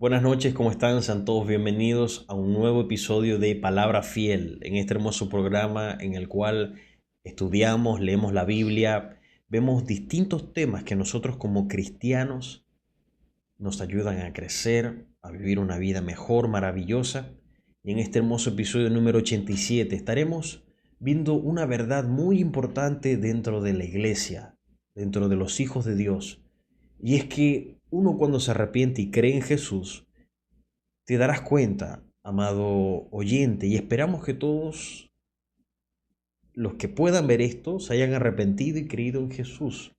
Buenas noches, ¿cómo están? Sean todos bienvenidos a un nuevo episodio de Palabra Fiel, en este hermoso programa en el cual estudiamos, leemos la Biblia, vemos distintos temas que nosotros como cristianos nos ayudan a crecer, a vivir una vida mejor, maravillosa. Y en este hermoso episodio número 87 estaremos viendo una verdad muy importante dentro de la iglesia, dentro de los hijos de Dios. Y es que uno cuando se arrepiente y cree en Jesús, te darás cuenta, amado oyente, y esperamos que todos los que puedan ver esto se hayan arrepentido y creído en Jesús,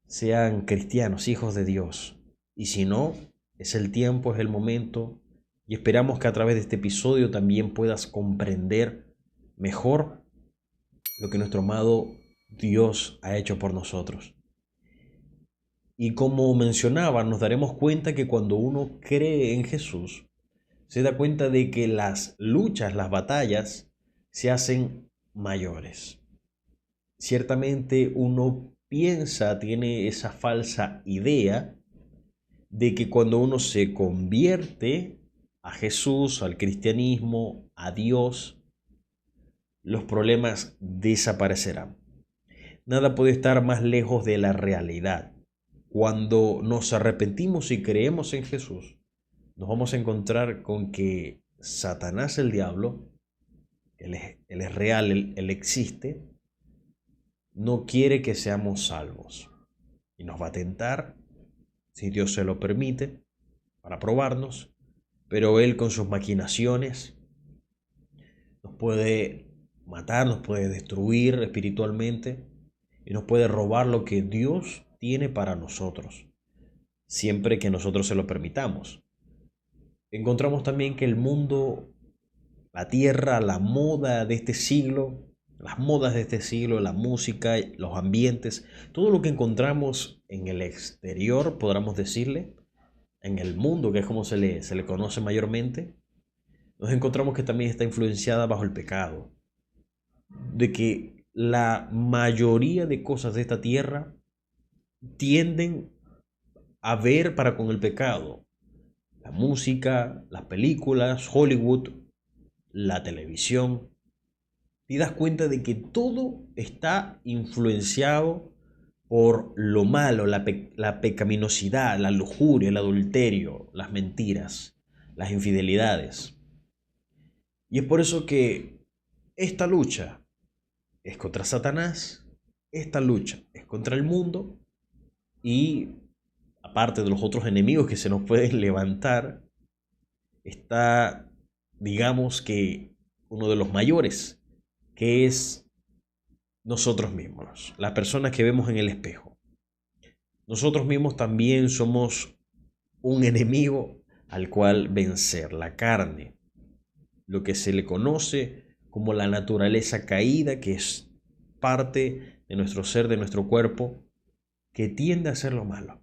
sean cristianos, hijos de Dios. Y si no, es el tiempo, es el momento, y esperamos que a través de este episodio también puedas comprender mejor lo que nuestro amado Dios ha hecho por nosotros. Y como mencionaba, nos daremos cuenta que cuando uno cree en Jesús, se da cuenta de que las luchas, las batallas, se hacen mayores. Ciertamente uno piensa, tiene esa falsa idea de que cuando uno se convierte a Jesús, al cristianismo, a Dios, los problemas desaparecerán. Nada puede estar más lejos de la realidad. Cuando nos arrepentimos y creemos en Jesús, nos vamos a encontrar con que Satanás, el diablo, él es real, él existe, no quiere que seamos salvos. Y nos va a tentar, si Dios se lo permite, para probarnos, pero él con sus maquinaciones nos puede matar, nos puede destruir espiritualmente y nos puede robar lo que Dios tiene para nosotros, siempre que nosotros se lo permitamos. Encontramos también que el mundo, la tierra, la moda de este siglo, las modas de este siglo, la música, los ambientes, todo lo que encontramos en el exterior, podríamos decirle, en el mundo, que es como se le conoce mayormente, nos encontramos que también está influenciada bajo el pecado, de que la mayoría de cosas de esta tierra tienden a ver para con el pecado. La música, las películas, Hollywood, la televisión, te das cuenta de que todo está influenciado por lo malo, la pecaminosidad, la lujuria, el adulterio, las mentiras, las infidelidades. Y es por eso que esta lucha es contra Satanás, esta lucha es contra el mundo y aparte de los otros enemigos que se nos pueden levantar, está, digamos que, uno de los mayores, que es nosotros mismos, las personas que vemos en el espejo. Nosotros mismos también somos un enemigo al cual vencer, la carne, lo que se le conoce como la naturaleza caída, que es parte de nuestro ser, de nuestro cuerpo, que tiende a hacer lo malo.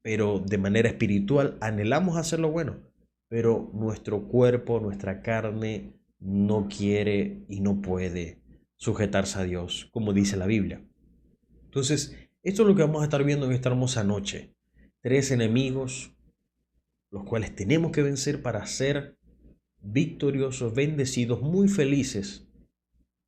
Pero de manera espiritual anhelamos hacer lo bueno, pero nuestro cuerpo, nuestra carne no quiere y no puede sujetarse a Dios, como dice la Biblia. Entonces, esto es lo que vamos a estar viendo en esta hermosa noche. Tres enemigos, los cuales tenemos que vencer para ser victoriosos, bendecidos, muy felices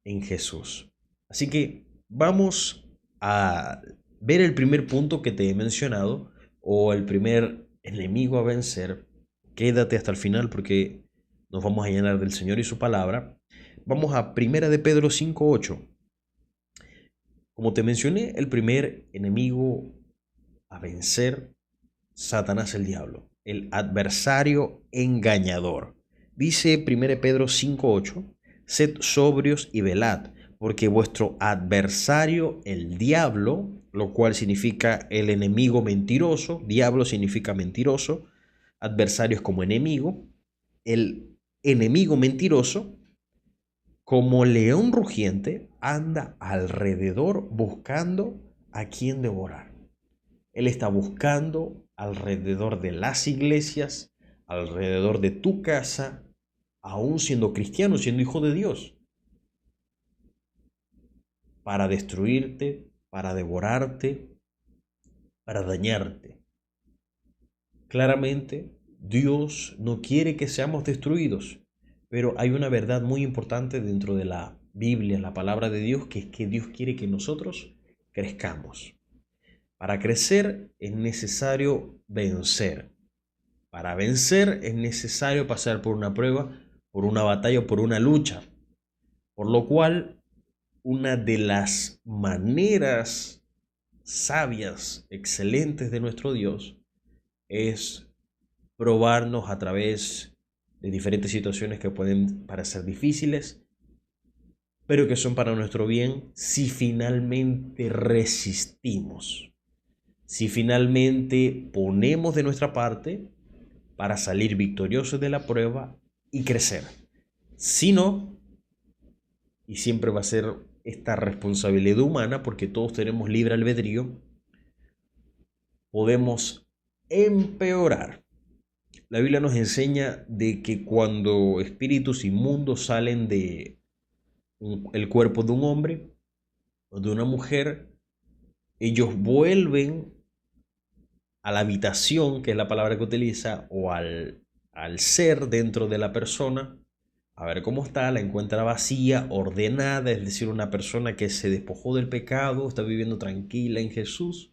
en Jesús. Así que vamos a ver el primer punto que te he mencionado, o el primer enemigo a vencer. Quédate hasta el final porque nos vamos a llenar del Señor y su palabra. Vamos a Primera de Pedro 5:8. Como te mencioné, el primer enemigo a vencer, Satanás el diablo, el adversario engañador. Dice 1 Pedro 5:8, sed sobrios y velad, porque vuestro adversario, el diablo, lo cual significa el enemigo mentiroso, diablo significa mentiroso, adversario es como enemigo, el enemigo mentiroso, como león rugiente, anda alrededor buscando a quien devorar. Él está buscando alrededor de las iglesias, alrededor de tu casa, aún siendo cristiano, siendo hijo de Dios, para destruirte, para devorarte, para dañarte. Claramente, Dios no quiere que seamos destruidos, pero hay una verdad muy importante dentro de la Biblia, la palabra de Dios, que es que Dios quiere que nosotros crezcamos. Para crecer es necesario vencer. Para vencer es necesario pasar por una prueba, por una batalla o por una lucha. Por lo cual, una de las maneras sabias, excelentes de nuestro Dios es probarnos a través de diferentes situaciones que pueden parecer difíciles, pero que son para nuestro bien si finalmente resistimos, si finalmente ponemos de nuestra parte para salir victoriosos de la prueba y crecer. Si no, y siempre va a ser esta responsabilidad humana, porque todos tenemos libre albedrío, podemos empeorar. La Biblia nos enseña de que cuando espíritus inmundos salen de el cuerpo de un hombre o de una mujer, ellos vuelven a la habitación, que es la palabra que utiliza, o al ser dentro de la persona, a ver cómo está, la encuentra vacía, ordenada, es decir, una persona que se despojó del pecado, está viviendo tranquila en Jesús.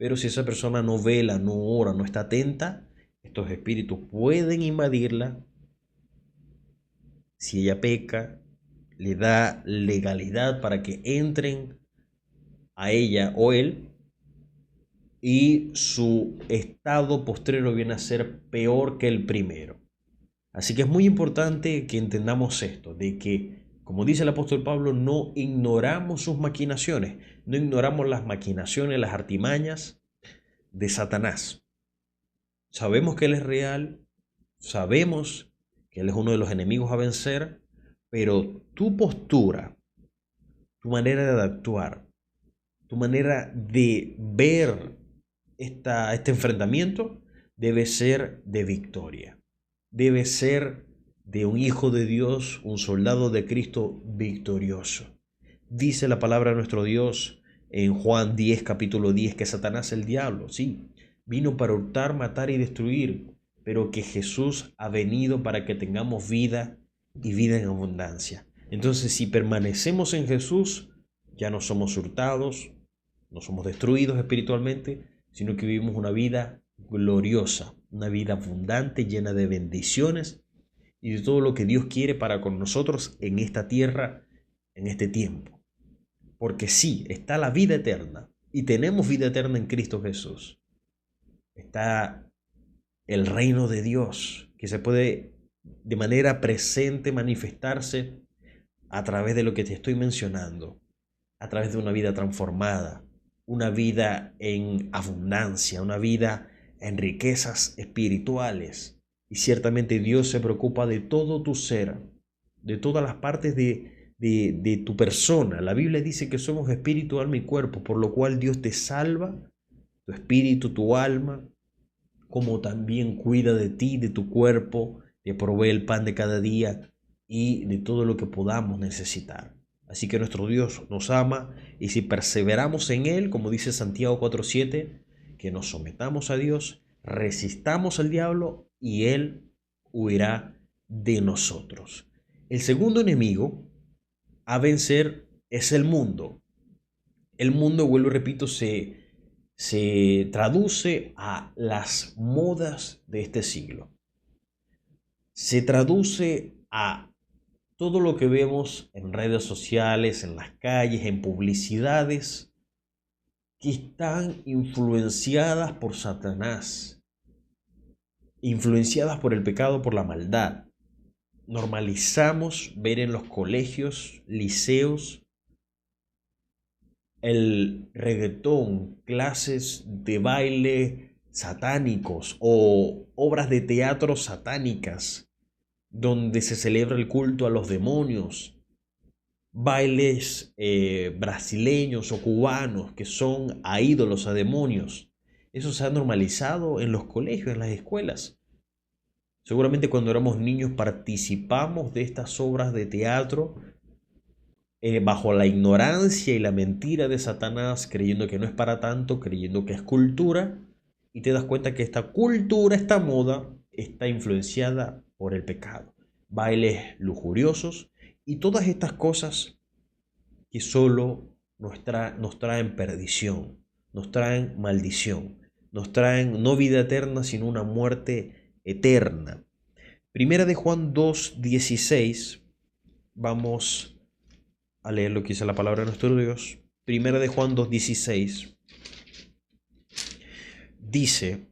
Pero si esa persona no vela, no ora, no está atenta, estos espíritus pueden invadirla. Si ella peca, le da legalidad para que entren a ella o él, y su estado postrero viene a ser peor que el primero. Así que es muy importante que entendamos esto, de que, como dice el apóstol Pablo, no ignoramos sus maquinaciones, no ignoramos las maquinaciones, las artimañas de Satanás. Sabemos que Él es real, sabemos que Él es uno de los enemigos a vencer, pero tu postura, tu manera de actuar, tu manera de ver este enfrentamiento debe ser de victoria. Debe ser de un hijo de Dios, un soldado de Cristo victorioso. Dice la palabra de nuestro Dios en Juan 10, capítulo 10, que Satanás, el diablo, sí, vino para hurtar, matar y destruir, pero que Jesús ha venido para que tengamos vida y vida en abundancia. Entonces, si permanecemos en Jesús, ya no somos hurtados, no somos destruidos espiritualmente, sino que vivimos una vida gloriosa, una vida abundante, llena de bendiciones y de todo lo que Dios quiere para con nosotros en esta tierra, en este tiempo. Porque sí, está la vida eterna y tenemos vida eterna en Cristo Jesús. Está el reino de Dios que se puede de manera presente manifestarse a través de lo que te estoy mencionando, a través de una vida transformada, una vida en abundancia, una vida en riquezas espirituales. Y ciertamente Dios se preocupa de todo tu ser, de todas las partes de tu persona. La Biblia dice que somos espíritu, alma y cuerpo, por lo cual Dios te salva, tu espíritu, tu alma, como también cuida de ti, de tu cuerpo, te provee el pan de cada día y de todo lo que podamos necesitar. Así que nuestro Dios nos ama y si perseveramos en Él, como dice Santiago 4:7, que nos sometamos a Dios, resistamos al diablo y Él huirá de nosotros. El segundo enemigo a vencer es el mundo. El mundo, vuelvo y repito, se traduce a las modas de este siglo. Se traduce a todo lo que vemos en redes sociales, en las calles, en publicidades, que están influenciadas por Satanás, influenciadas por el pecado, por la maldad. Normalizamos ver en los colegios, liceos, el reggaetón, clases de baile satánicos o obras de teatro satánicas donde se celebra el culto a los demonios, bailes brasileños o cubanos que son a ídolos, a demonios. Eso se ha normalizado en los colegios, en las escuelas. Seguramente cuando éramos niños participamos de estas obras de teatro bajo la ignorancia y la mentira de Satanás, creyendo que no es para tanto, creyendo que es cultura, y te das cuenta que esta cultura, esta moda, está influenciada por el pecado. Bailes lujuriosos y todas estas cosas que solo nos traen perdición, nos traen maldición, nos traen no vida eterna, sino una muerte eterna. Primera de Juan 2:16, vamos a leer lo que dice la palabra de nuestro Dios. Primera de Juan 2:16 dice: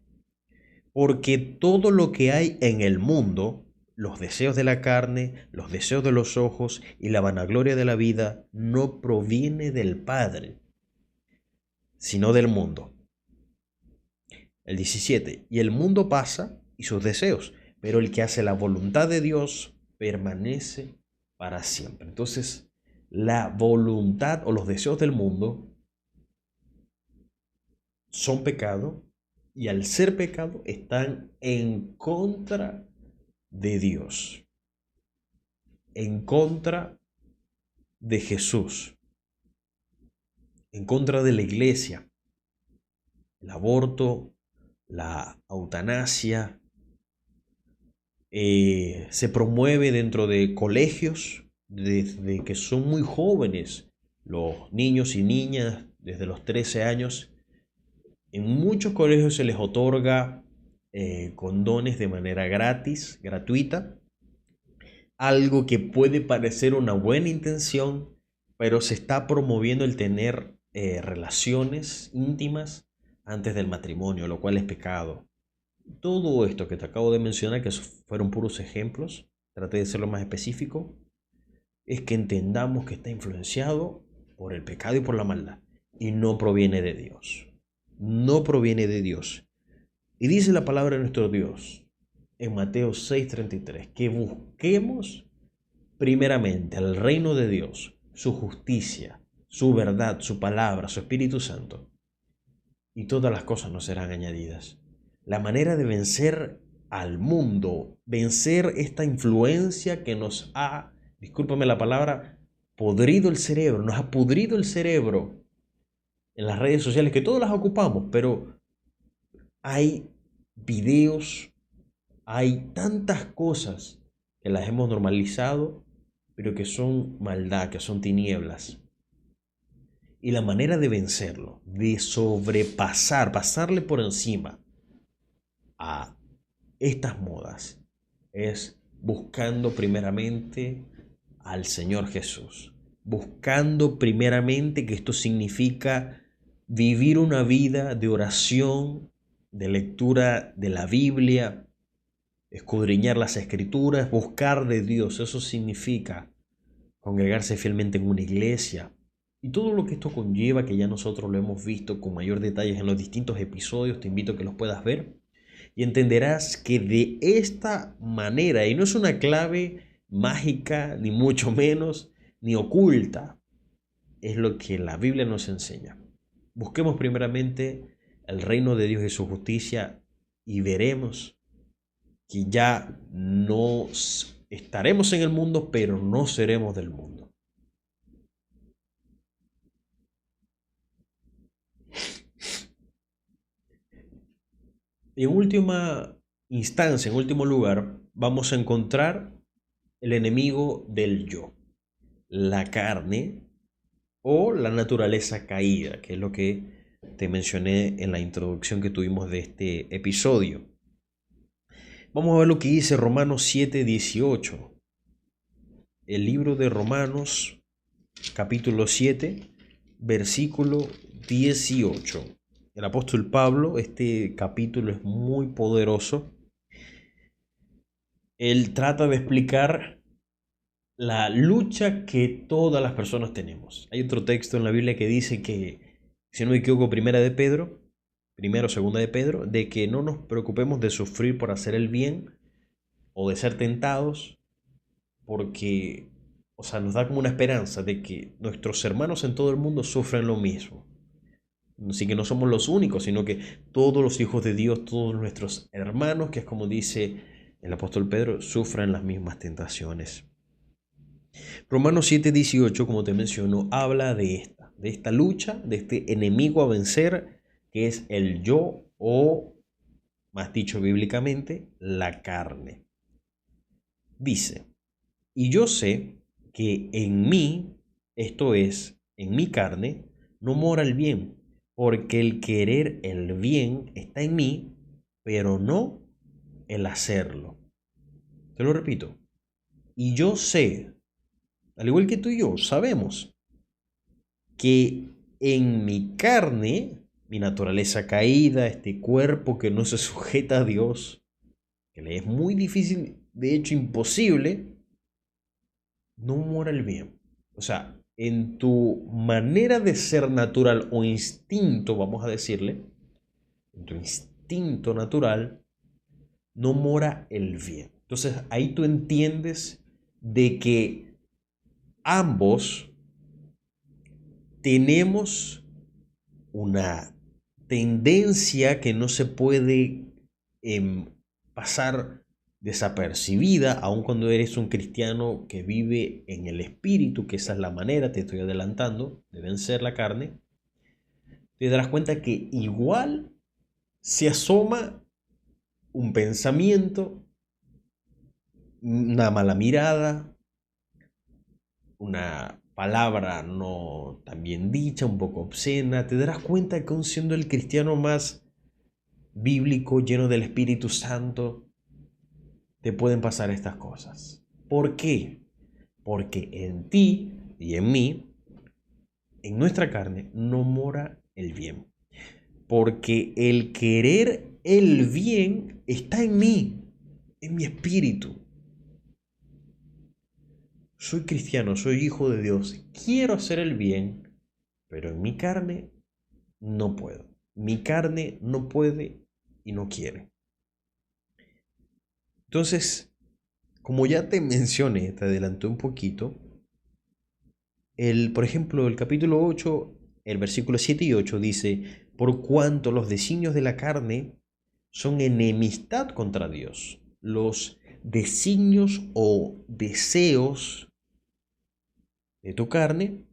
porque todo lo que hay en el mundo, los deseos de la carne, los deseos de los ojos y la vanagloria de la vida, no proviene del Padre, sino del mundo. El 17, y el mundo pasa y sus deseos, pero el que hace la voluntad de Dios permanece para siempre. Entonces, la voluntad o los deseos del mundo son pecado, y al ser pecado están en contra de Dios, en contra de Jesús, en contra de la iglesia. El aborto, la eutanasia, se promueve dentro de colegios desde que son muy jóvenes los niños y niñas, desde los 13 años. En muchos colegios se les otorga condones de manera gratuita, algo que puede parecer una buena intención, pero se está promoviendo el tener relaciones íntimas antes del matrimonio, lo cual es pecado. Todo esto que te acabo de mencionar, que fueron puros ejemplos, traté de ser lo más específico, es que entendamos que está influenciado por el pecado y por la maldad, y no proviene de Dios. No proviene de Dios. Y dice la palabra de nuestro Dios en Mateo 6:33, que busquemos primeramente al reino de Dios, su justicia, su verdad, su palabra, su Espíritu Santo, y todas las cosas nos serán añadidas. La manera de vencer al mundo, vencer esta influencia que nos ha, discúlpame la palabra, podrido el cerebro, nos ha pudrido el cerebro en las redes sociales, que todos las ocupamos, pero hay videos, hay tantas cosas que las hemos normalizado, pero que son maldad, que son tinieblas. Y la manera de vencerlo, de pasarle por encima a estas modas, es buscando primeramente al Señor Jesús. Buscando primeramente, que esto significa vivir una vida de oración, de lectura de la Biblia, escudriñar las Escrituras, buscar de Dios. Eso significa congregarse fielmente en una iglesia. Y todo lo que esto conlleva, que ya nosotros lo hemos visto con mayor detalle en los distintos episodios, te invito a que los puedas ver. Y entenderás que de esta manera, y no es una clave mágica, ni mucho menos, ni oculta, es lo que la Biblia nos enseña. Busquemos primeramente el reino de Dios y su justicia, y veremos que ya no estaremos en el mundo, pero no seremos del mundo. En última instancia, en último lugar, vamos a encontrar el enemigo del yo, la carne o la naturaleza caída, que es lo que te mencioné en la introducción que tuvimos de este episodio. Vamos a ver lo que dice Romanos 7:18. El libro de Romanos, capítulo 7, versículo 18. El apóstol Pablo, este capítulo es muy poderoso. Él trata de explicar la lucha que todas las personas tenemos. Hay otro texto en la Biblia que dice que, si no me equivoco, primera o segunda de Pedro, de que no nos preocupemos de sufrir por hacer el bien o de ser tentados, porque, nos da como una esperanza de que nuestros hermanos en todo el mundo sufren lo mismo. Así que no somos los únicos, sino que todos los hijos de Dios, todos nuestros hermanos, que es como dice el apóstol Pedro, sufren las mismas tentaciones. Romanos 7:18, como te menciono, habla de esta lucha, de este enemigo a vencer, que es el yo o, más dicho bíblicamente, la carne. Dice, y yo sé que en mí, esto es, en mi carne, no mora el bien, porque el querer el bien está en mí, pero no el hacerlo. Te lo repito. Y yo sé, al igual que tú y yo, sabemos que en mi carne, mi naturaleza caída, este cuerpo que no se sujeta a Dios, que le es muy difícil, de hecho imposible, no mora el bien. O sea, en tu manera de ser natural o instinto, vamos a decirle, en tu instinto natural, no mora el bien. Entonces ahí tú entiendes de que ambos tenemos una tendencia que no se puede pasar desapercibida, aun cuando eres un cristiano que vive en el espíritu, que esa es la manera, te estoy adelantando, de vencer la carne, te darás cuenta que igual se asoma un pensamiento, una mala mirada, una palabra no tan bien dicha, un poco obscena, te darás cuenta que aun siendo el cristiano más bíblico, lleno del Espíritu Santo, te pueden pasar estas cosas. ¿Por qué? Porque en ti y en mí, en nuestra carne, no mora el bien. Porque el querer el bien está en mí, en mi espíritu. Soy cristiano, soy hijo de Dios, quiero hacer el bien, pero en mi carne no puedo. Mi carne no puede y no quiere. Entonces, como ya te mencioné, te adelanté un poquito, por ejemplo, el capítulo 8, el versículo 7 y 8 dice, por cuanto los designios de la carne son enemistad contra Dios. Los designios o deseos de tu carne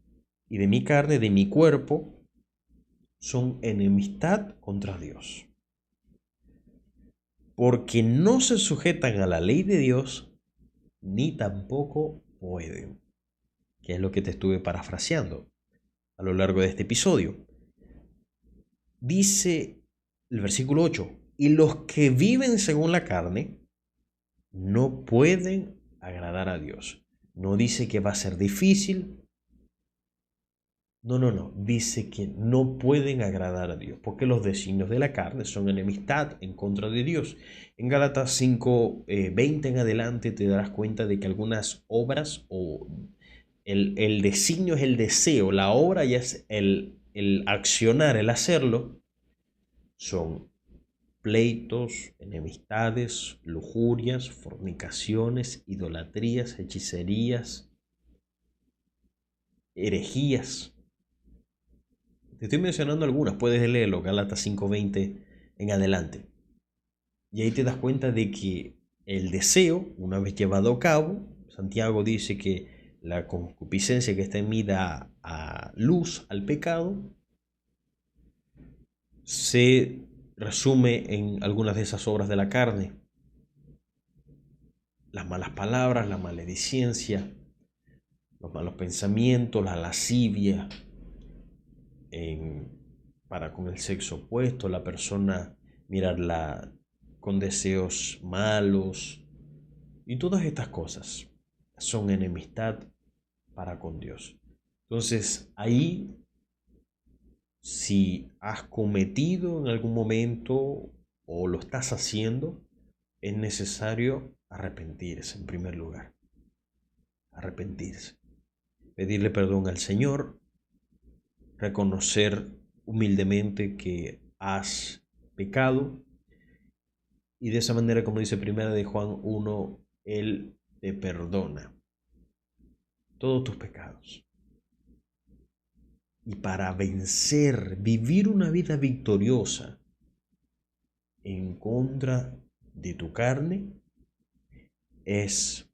y de mi carne, de mi cuerpo, son enemistad contra Dios. Porque no se sujetan a la ley de Dios, ni tampoco pueden, que es lo que te estuve parafraseando a lo largo de este episodio. Dice el versículo 8, y los que viven según la carne no pueden agradar a Dios. No dice que va a ser difícil. No. Dice que no pueden agradar a Dios, porque los designios de la carne son enemistad en contra de Dios. En Gálatas 5, 20 en adelante te darás cuenta de que algunas obras o el designio es el deseo, la obra ya es el accionar, el hacerlo, son pleitos, enemistades, lujurias, fornicaciones, idolatrías, hechicerías, herejías. Te estoy mencionando algunas, puedes leerlo, Gálatas 5:20 en adelante. Y ahí te das cuenta de que el deseo, una vez llevado a cabo, Santiago dice que la concupiscencia que está en mí da a luz al pecado, se resume en algunas de esas obras de la carne. Las malas palabras, la maledicencia, los malos pensamientos, la lascivia para con el sexo opuesto, la persona mirarla con deseos malos y todas estas cosas son enemistad para con Dios. Entonces ahí, si has cometido en algún momento o lo estás haciendo, es necesario arrepentirse en primer lugar. Arrepentirse. Pedirle perdón al Señor, reconocer humildemente que has pecado y de esa manera, como dice primera de Juan 1, Él te perdona todos tus pecados. Y para vencer, vivir una vida victoriosa en contra de tu carne, es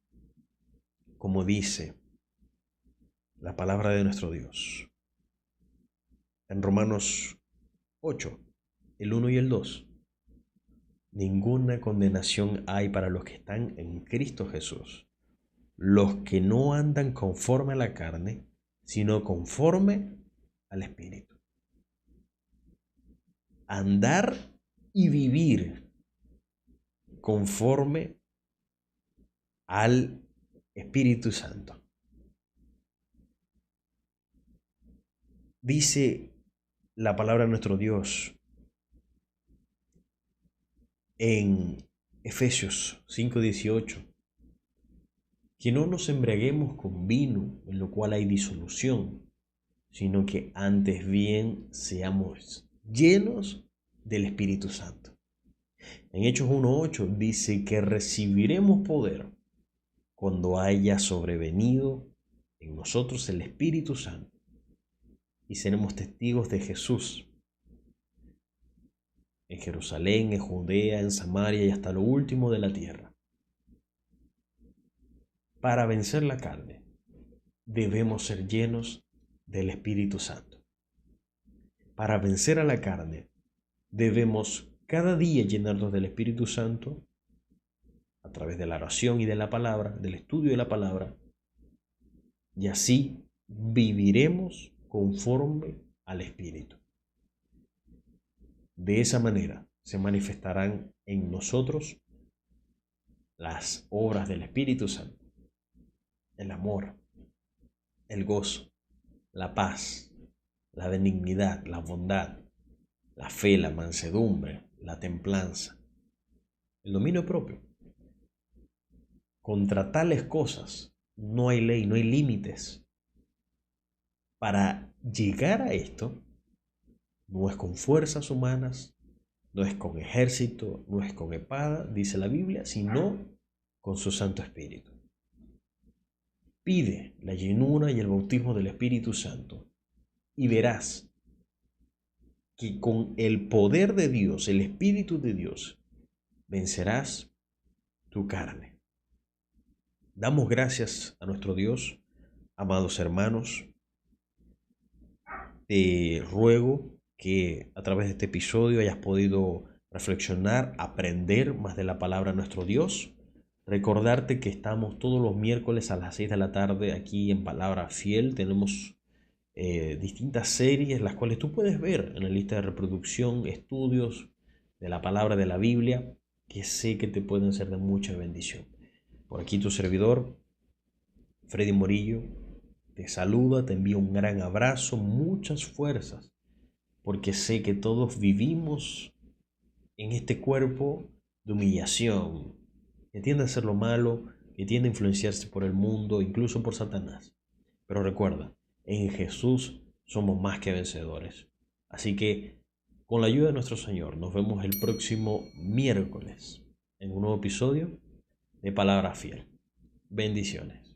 como dice la palabra de nuestro Dios en Romanos 8, el 1 y el 2. Ninguna condenación hay para los que están en Cristo Jesús, los que no andan conforme a la carne, sino conforme al Espíritu. Andar y vivir conforme al Espíritu Santo. Dice la palabra de nuestro Dios en Efesios 5:18, que no nos embriaguemos con vino, en lo cual hay disolución, sino que antes bien seamos llenos del Espíritu Santo. En Hechos 1:8 dice que recibiremos poder cuando haya sobrevenido en nosotros el Espíritu Santo, y seremos testigos de Jesús en Jerusalén, en Judea, en Samaria y hasta lo último de la tierra. Para vencer la carne, debemos ser llenos del Espíritu Santo. Para vencer a la carne, debemos cada día llenarnos del Espíritu Santo a través de la oración y de la palabra, del estudio de la palabra, y así viviremos conforme al Espíritu. De esa manera se manifestarán en nosotros las obras del Espíritu Santo: el amor, el gozo, la paz, la benignidad, la bondad, la fe, la mansedumbre, la templanza, el dominio propio. Contra tales cosas no hay ley, no hay límites. Para llegar a esto, no es con fuerzas humanas, no es con ejército, no es con espada, dice la Biblia, sino con su Santo Espíritu. Pide la llenura y el bautismo del Espíritu Santo y verás que con el poder de Dios, el Espíritu de Dios, vencerás tu carne. Damos gracias a nuestro Dios, amados hermanos. Te ruego que a través de este episodio hayas podido reflexionar, aprender más de la palabra de nuestro Dios. Recordarte que estamos todos los miércoles a las 6 de la tarde aquí en Palabra Fiel. Tenemos distintas series, las cuales tú puedes ver en la lista de reproducción, estudios de la palabra de la Biblia, que sé que te pueden ser de mucha bendición. Por aquí tu servidor, Freddy Morillo, te saluda, te envío un gran abrazo, muchas fuerzas, porque sé que todos vivimos en este cuerpo de humillación, que tiende a hacer lo malo, que tiende a influenciarse por el mundo, incluso por Satanás. Pero recuerda, en Jesús somos más que vencedores. Así que, con la ayuda de nuestro Señor, nos vemos el próximo miércoles en un nuevo episodio de Palabra Fiel. Bendiciones.